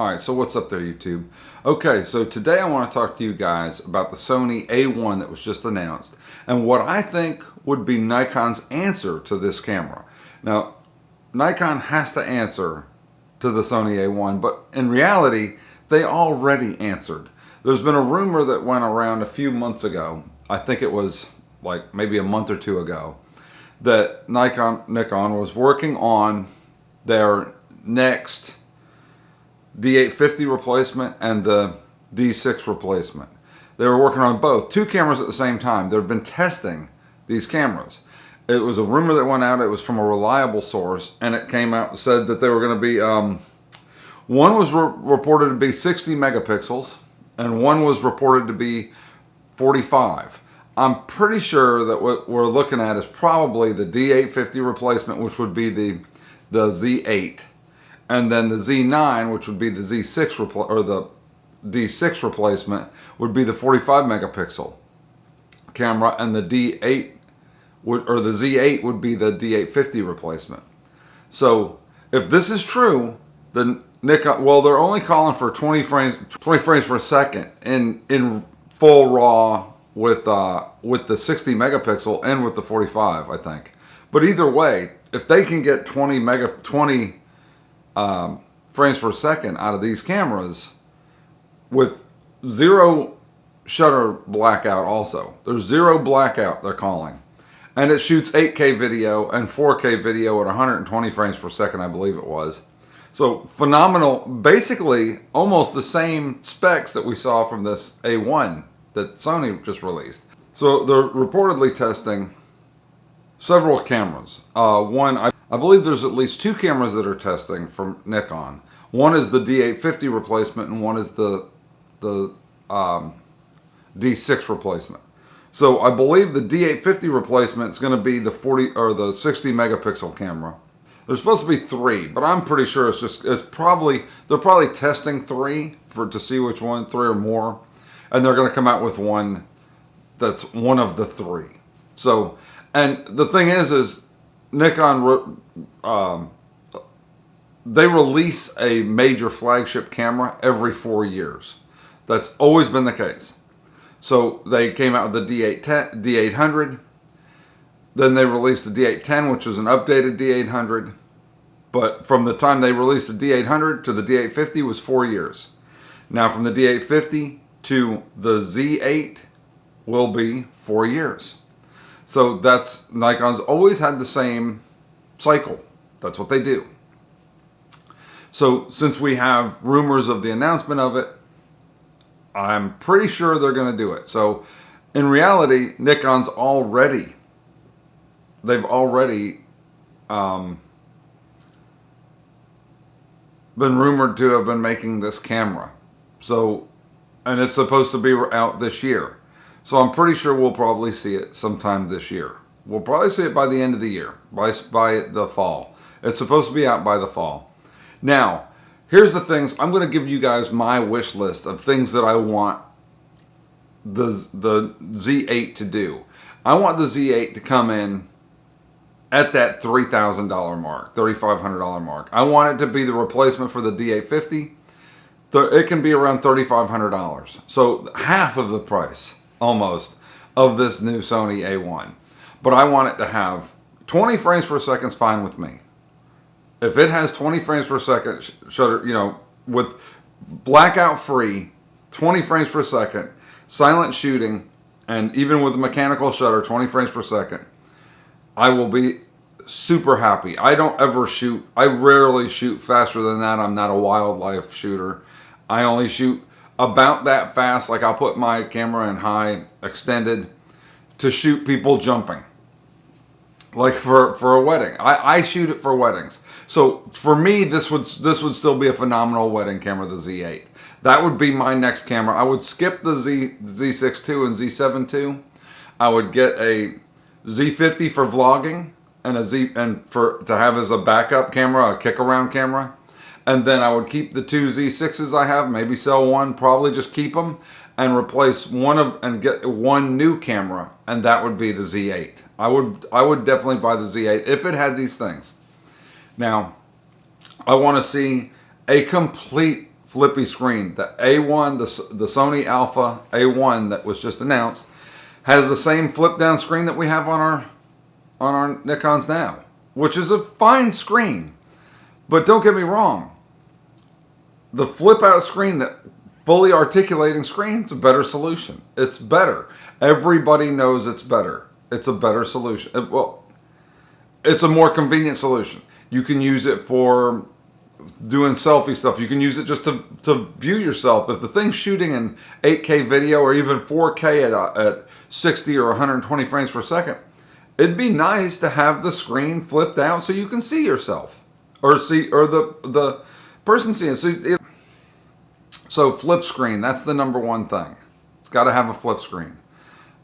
Alright, so what's up there, YouTube? Okay, so today I want to talk to you guys about the Sony A1 that was just announced and what I think would be Nikon's answer to this camera. Now, Nikon has to answer to the Sony A1, but in reality, they already answered. There's been a rumor that went around a few months ago, I think it was like maybe a month or two ago, that Nikon was working on their next D850 replacement and the D6 replacement. They were working on both, two cameras at the same time. They've been testing these cameras. It was a rumor that went out. It was from a reliable source, and it came out and said that they were going to be, one was reported to be 60 megapixels, and one was reported to be 45. I'm pretty sure that what we're looking at is probably the D850 replacement, which would be the Z8. And then the Z9, which would be the Z6 or the D6 replacement, would be the 45 megapixel camera, and the D8 or the Z8 would be the D850 replacement. So if this is true, then Nikon, well, they're only calling for 20 frames per second in full RAW with the 60 megapixel and with the 45, I think. But either way, if they can get 20 frames per second out of these cameras with zero shutter blackout, also there's zero blackout, they're calling, and it shoots 8K video and 4K video at 120 frames per second, I believe it was. So phenomenal, basically almost the same specs that we saw from this A1 that Sony just released. So they're reportedly testing several cameras. I believe there's at least two cameras that are testing from Nikon. One is the D850 replacement, and one is the D6 replacement. So I believe the D850 replacement is going to be the 40 or the 60 megapixel camera. There's supposed to be three, but I'm pretty sure they're probably testing three to see which one, three or more, and they're going to come out with one that's one of the three. So, and the thing is Nikon, they release a major flagship camera every 4 years. That's always been the case. So they came out with the D800, then they released the D810, which was an updated D800. But from the time they released the D800 to the D850 was 4 years. Now from the D850 to the Z8 will be 4 years. So that's, Nikon's always had the same cycle. That's what they do. So since we have rumors of the announcement of it, I'm pretty sure they're going to do it. So in reality, Nikon's they've already been rumored to have been making this camera. So, and it's supposed to be out this year. So I'm pretty sure we'll probably see it sometime this year. We'll probably see it by the end of the year, by the fall. It's supposed to be out by the fall. Now, here's the things. I'm going to give you guys my wish list of things that I want the Z8 to do. I want the Z8 to come in at that $3,000 mark, $3,500 mark. I want it to be the replacement for the D850. It can be around $3,500. So half of the price, almost, of this new Sony A1. But I want it to have 20 frames per second is fine with me. If it has 20 frames per second shutter, with blackout free, 20 frames per second, silent shooting, and even with a mechanical shutter, 20 frames per second, I will be super happy. I rarely shoot faster than that. I'm not a wildlife shooter. I only shoot about that fast. Like I'll put my camera in high extended to shoot people jumping. Like for a wedding. I shoot it for weddings. So for me, this would still be a phenomenal wedding camera, the Z8. That would be my next camera. I would skip the Z6 II and Z7 II. I would get a Z50 for vlogging and to have as a backup camera, a kick around camera. And then I would keep the two Z6s I have, maybe sell one, probably just keep them and replace and get one new camera, and that would be the Z8. I would definitely buy the Z8 if it had these things. Now, I want to see a complete flippy screen. The A1, the Sony Alpha A1 that was just announced, has the same flip down screen that we have on our Nikons now, which is a fine screen. But don't get me wrong, the flip out screen, that fully articulating screen, it's a better solution. It's better. Everybody knows it's better. It's a better solution. Well, it's a more convenient solution. You can use it for doing selfie stuff. You can use it just to view yourself. If the thing's shooting in 8K video or even 4K at 60 or 120 frames per second, it'd be nice to have the screen flipped out so you can see yourself or the person seeing it. So flip screen, that's the number one thing. It's got to have a flip screen.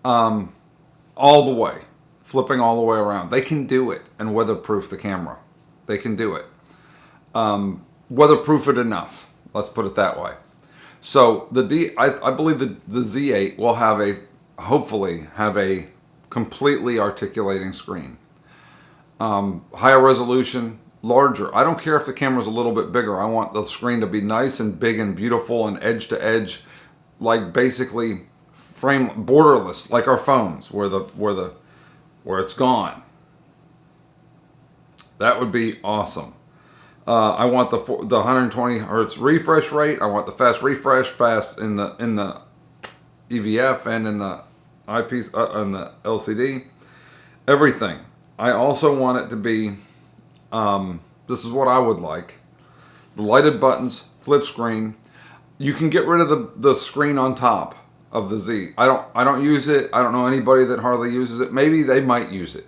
All the way. Flipping all the way around. They can do it and weatherproof the camera. They can do it. Weatherproof it enough. Let's put it that way. So I believe the Z8 will hopefully have a completely articulating screen. Higher resolution, larger. I don't care if the camera's a little bit bigger. I want the screen to be nice and big and beautiful and edge to edge, like basically borderless, like our phones, where it's gone. That would be awesome. I want the 120 hertz refresh rate. I want the fast refresh, fast in the EVF and in the eyepiece and the LCD. Everything. I also want it to be. This is what I would like: the lighted buttons, flip screen. You can get rid of the screen on top of the Z. I don't use it. I don't know anybody that hardly uses it. Maybe they might use it.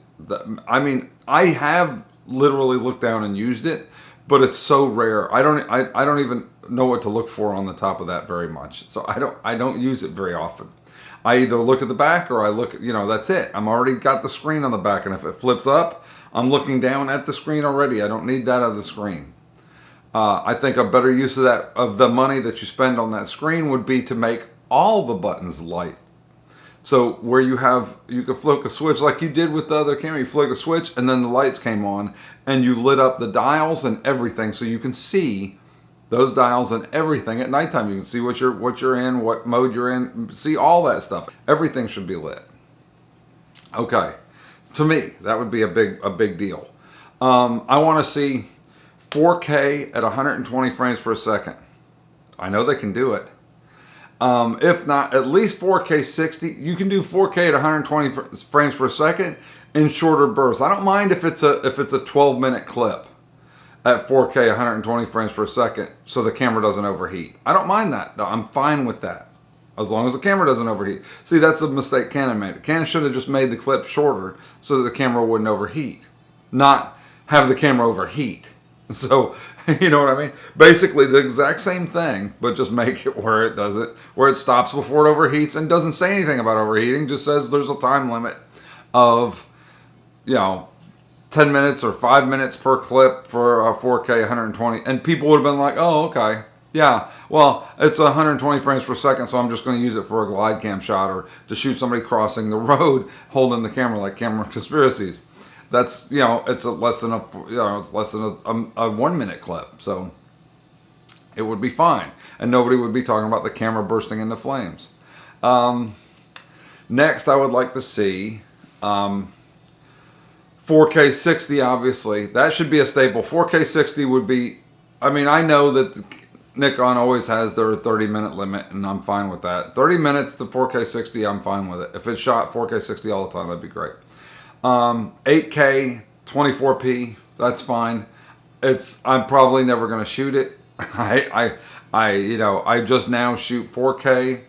I mean, I have literally looked down and used it, but it's so rare. I don't even know what to look for on the top of that very much. So I don't use it very often. I either look at the back or I look, that's it. I'm already got the screen on the back, and if it flips up, I'm looking down at the screen already. I don't need that other screen. I think a better use of the money that you spend on that screen would be to make all the buttons light. So where you could flick a switch like you did with the other camera. You flick a switch and then the lights came on and you lit up the dials and everything, so you can see those dials and everything at nighttime. You can see what you're in, what mode you're in, see all that stuff. Everything should be lit. Okay, to me that would be a big deal. I want to see 4K at 120 frames per second. I know they can do it. If not, at least 4K 60. You can do 4K at 120 frames per second in shorter bursts. I don't mind if it's a 12-minute clip at 4K 120 frames per second so the camera doesn't overheat. I don't mind that. I'm fine with that as long as the camera doesn't overheat. See, that's the mistake Canon made. Canon should have just made the clip shorter so that the camera wouldn't overheat, not have the camera overheat. So, you know what I mean? Basically the exact same thing, but just make it where it stops before it overheats and doesn't say anything about overheating, just says there's a time limit of, 10 minutes or 5 minutes per clip for a 4K 120. And people would have been like, oh, okay. Yeah, well, it's 120 frames per second, so I'm just going to use it for a glide cam shot or to shoot somebody crossing the road holding the camera like Camera Conspiracies. That's, it's less than a 1 minute clip. So it would be fine. And nobody would be talking about the camera bursting into flames. Next, I would like to see 4K 60, obviously. That should be a staple. 4K 60 would be, I know that Nikon always has their 30-minute limit, and I'm fine with that. 30 minutes to 4K 60, I'm fine with it. If it's shot 4K 60 all the time, that'd be great. 8K 24p, that's fine. I'm probably never going to shoot it. I just now shoot 4K,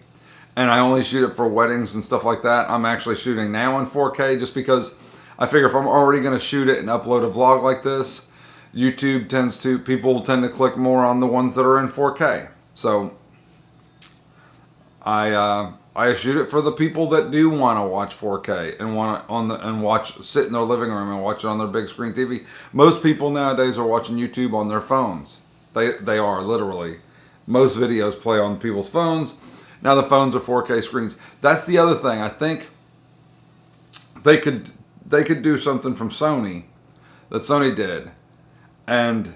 and I only shoot it for weddings and stuff like that. I'm actually shooting now in 4K just because I figure if I'm already going to shoot it and upload a vlog like this, people tend to click more on the ones that are in 4K. So I shoot it for the people that do want to watch 4K and sit in their living room and watch it on their big screen TV. Most people nowadays are watching YouTube on their phones. They are literally. Most videos play on people's phones. Now the phones are 4K screens. That's the other thing. I think they could do something from Sony that Sony did, and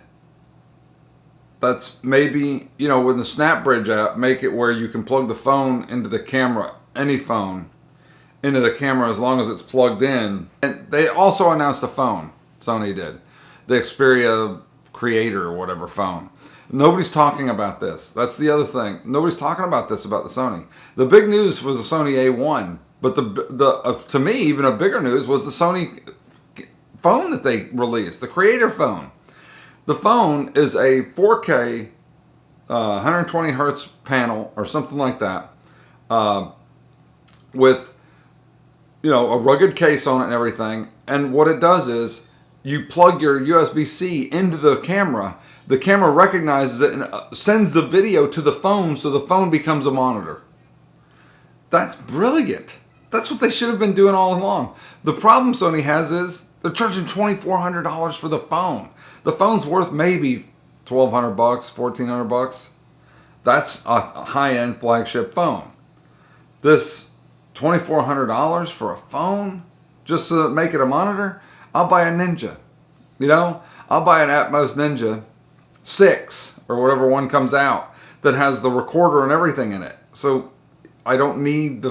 That's maybe, you know, with the SnapBridge app, make it where you can plug the phone into the camera, any phone, into the camera as long as it's plugged in. And they also announced a phone, Sony did, the Xperia Creator or whatever phone. Nobody's talking about this. That's the other thing. Nobody's talking about this about the Sony. The big news was the Sony A1, but to me, even a bigger news was the Sony phone that they released, the Creator phone. The phone is a 4K 120 hertz panel or something like that, with, you know, a rugged case on it and everything. And what it does is you plug your USB-C into the camera recognizes it and sends the video to the phone, so the phone becomes a monitor. That's brilliant. That's what they should have been doing all along. The problem Sony has is they're charging $2,400 for the phone. The phone's worth maybe $1,200, $1,400. That's a high-end flagship phone. This $2,400 for a phone just to make it a monitor? I'll buy a Ninja. You know, I'll buy an Atmos Ninja 6 or whatever one comes out that has the recorder and everything in it. So I don't need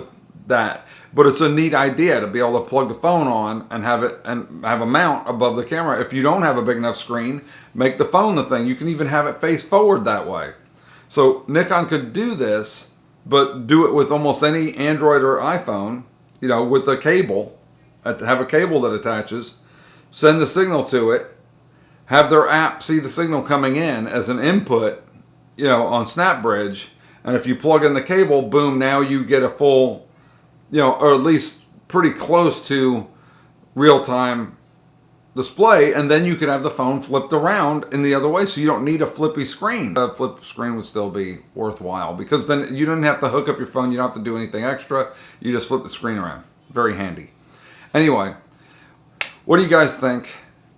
that. But it's a neat idea to be able to plug the phone on and have a mount above the camera. If you don't have a big enough screen, make the phone the thing. You can even have it face forward that way. So Nikon could do this, but do it with almost any Android or iPhone, you know, with a cable, have a cable that attaches, send the signal to it, have their app see the signal coming in as an input, you know, on SnapBridge. And if you plug in the cable, boom, now you get a full, you know, or at least pretty close to real-time display, and then you can have the phone flipped around in the other way, so you don't need a flippy screen. A flip screen would still be worthwhile, because then you don't have to hook up your phone, you don't have to do anything extra, you just flip the screen around. Very handy. Anyway, what do you guys think?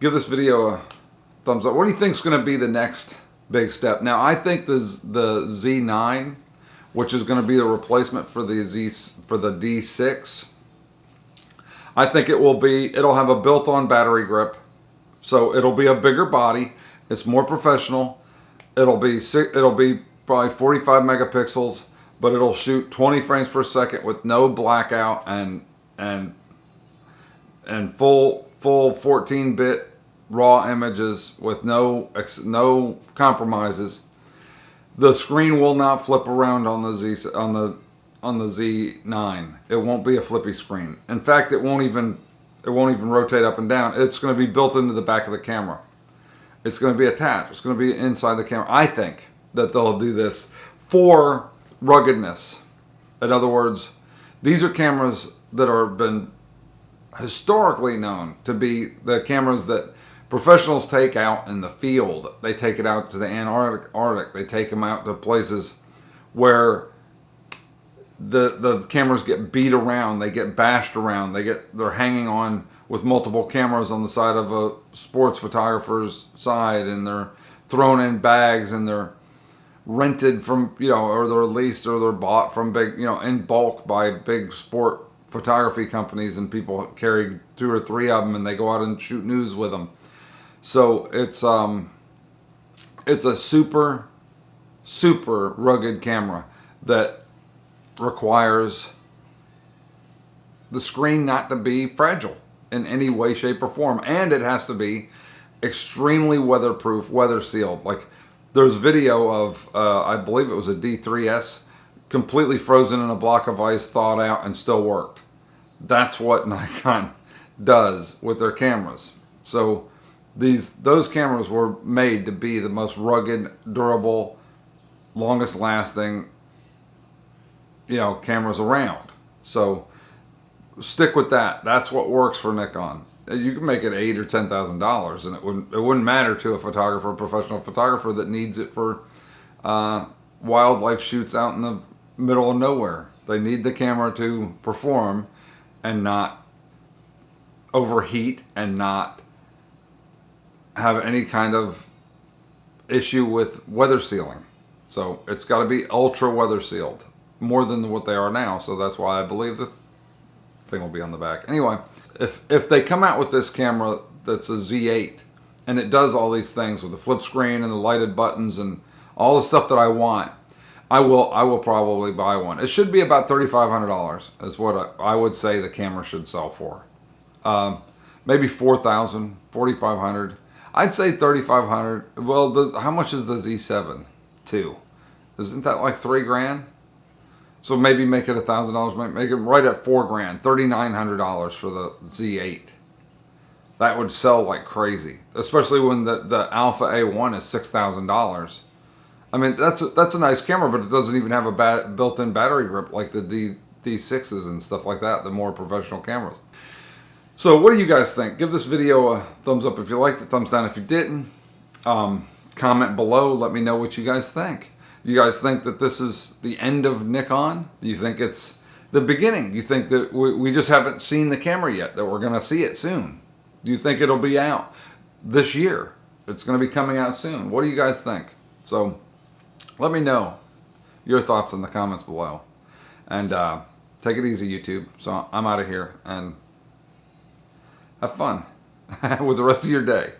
Give this video a thumbs up. What do you think is going to be the next big step? Now, I think the Z9, which is going to be the replacement for the D6. I think it'll have a built-on battery grip, so it'll be a bigger body. It's more professional. It'll be probably 45 megapixels, but it'll shoot 20 frames per second with no blackout and full 14-bit raw images with no compromises. The screen will not flip around on the Z9. It won't be a flippy screen. In fact, it won't even rotate up and down. It's going to be built into the back of the camera. It's going to be attached. It's going to be inside the camera. I think that they'll do this for ruggedness. In other words, these are cameras that are been historically known to be the cameras that professionals take out in the field. They take it out to the Arctic. They take them out to places where the cameras get beat around, they get bashed around, they're hanging on with multiple cameras on the side of a sports photographer's side, and they're thrown in bags, and they're rented from, you know, or they're leased, or they're bought from big, you know, in bulk by big sport photography companies, and people carry 2 or 3 of them and they go out and shoot news with them. So it's a super rugged camera that requires the screen not to be fragile in any way, shape, or form, and it has to be extremely weatherproof, weather sealed. Like, there's video of I believe it was a D3S completely frozen in a block of ice, thawed out, and still worked. That's what Nikon does with their cameras. So those cameras were made to be the most rugged, durable, longest lasting, you know, cameras around. So stick with that. That's what works for Nikon. You can make it $8,000 or $10,000, and it wouldn't matter to a photographer, a professional photographer that needs it for wildlife shoots out in the middle of nowhere. They need the camera to perform and not overheat and not have any kind of issue with weather sealing. So it's got to be ultra weather sealed, more than what they are now. So that's why I believe the thing will be on the back. Anyway, if they come out with this camera that's a Z8 and it does all these things with the flip screen and the lighted buttons and all the stuff that I want, I will probably buy one. It should be about $3,500 is what I would say the camera should sell for. Maybe $4,000, $4,500. I'd say $3,500. Well, how much is the Z7 too? Isn't that like $3,000? So maybe make it $1,000. Make it right at $4,000, $3,900 for the Z8. That would sell like crazy, especially when the Alpha A1 is $6,000. I mean, that's a nice camera, but it doesn't even have a built-in battery grip like the D6s and stuff like that, the more professional cameras. So what do you guys think? Give this video a thumbs up if you liked it, thumbs down if you didn't. Comment below, let me know what you guys think. You guys think that this is the end of Nikon? Do you think it's the beginning? You think that we just haven't seen the camera yet, that we're going to see it soon? Do you think it'll be out this year? It's going to be coming out soon. What do you guys think? So let me know your thoughts in the comments below. And take it easy, YouTube. So I'm out of here, and have fun with the rest of your day.